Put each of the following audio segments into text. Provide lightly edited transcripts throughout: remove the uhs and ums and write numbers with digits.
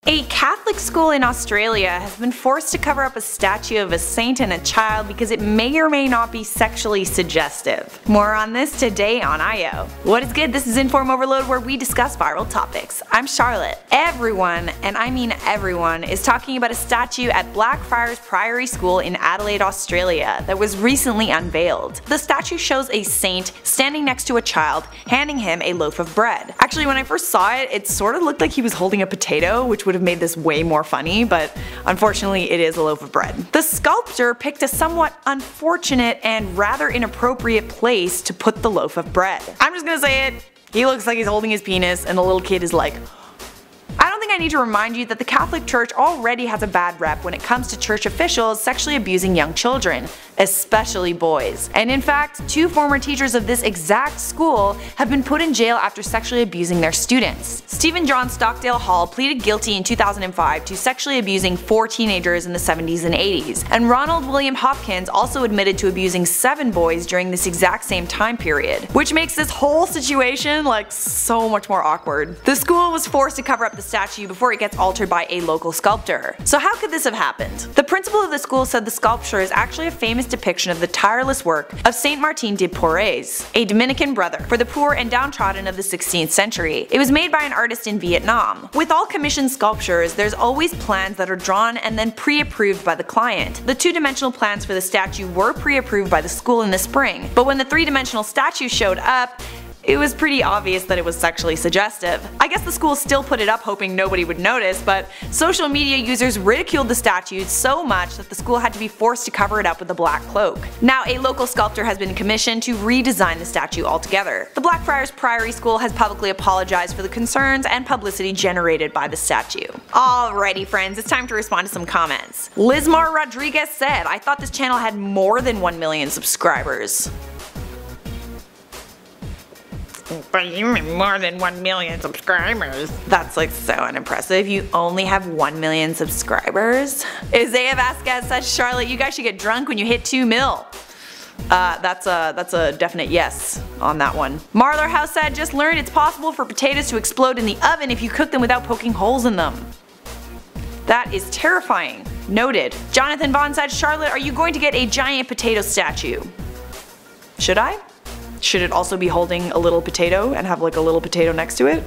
A Catholic school in Australia has been forced to cover up a statue of a saint and a child because it may or may not be sexually suggestive. More on this today on IO. What is good? This is InformOverload, where we discuss viral topics. I'm Charlotte. Everyone, and I mean everyone, is talking about a statue at Blackfriars Priory School in Adelaide, Australia that was recently unveiled. The statue shows a saint standing next to a child, handing him a loaf of bread. Actually, when I first saw it, it sort of looked like he was holding a potato, which would have made this way more funny, but unfortunately it is a loaf of bread. The sculptor picked a somewhat unfortunate and rather inappropriate place to put the loaf of bread. I'm just gonna say it, he looks like he's holding his penis and the little kid is like, I don't think I need to remind you that the Catholic Church already has a bad rep when it comes to church officials sexually abusing young children, especially boys. And in fact, 2 former teachers of this exact school have been put in jail after sexually abusing their students. Stephen John Stockdale Hall pleaded guilty in 2005 to sexually abusing 4 teenagers in the 70s and 80s, and Ronald William Hopkins also admitted to abusing 7 boys during this exact same time period, which makes this whole situation like so much more awkward. The school was forced to cover up the statue before it gets altered by a local sculptor. So how could this have happened? The principal of the school said the sculpture is actually a famous depiction of the tireless work of Saint Martin de Porres, a Dominican brother for the poor and downtrodden of the 16th century. It was made by an artist in Vietnam. With all commissioned sculptures, there's always plans that are drawn and then pre-approved by the client. The 2-dimensional plans for the statue were pre-approved by the school in the spring, but when the 3-dimensional statue showed up, it was pretty obvious that it was sexually suggestive. I guess the school still put it up hoping nobody would notice, but social media users ridiculed the statue so much that the school had to be forced to cover it up with a black cloak. Now a local sculptor has been commissioned to redesign the statue altogether. The Blackfriars Priory School has publicly apologized for the concerns and publicity generated by the statue. Alrighty friends, it's time to respond to some comments. Lizmar Rodriguez said, I thought this channel had more than 1 million subscribers. But you have more than 1 million subscribers. That's like so unimpressive. You only have 1 million subscribers? Isaiah Vasquez says, Charlotte, you guys should get drunk when you hit 2 mil. That's a definite yes on that one. Marlar House said, just learned it's possible for potatoes to explode in the oven if you cook them without poking holes in them. That is terrifying. Noted. Jonathan Vaughn said, Charlotte, are you going to get a giant potato statue? Should I? Should it also be holding a little potato and have like a little potato next to it?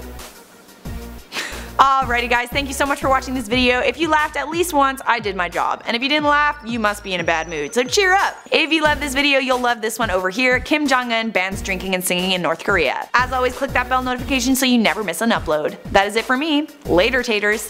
Alrighty guys, thank you so much for watching this video. If you laughed at least once, I did my job. And if you didn't laugh, you must be in a bad mood, so cheer up! If you love this video, you'll love this one over here. Kim Jong-un bans drinking and singing in North Korea. As always, click that bell notification so you never miss an upload. That is it for me. Later taters!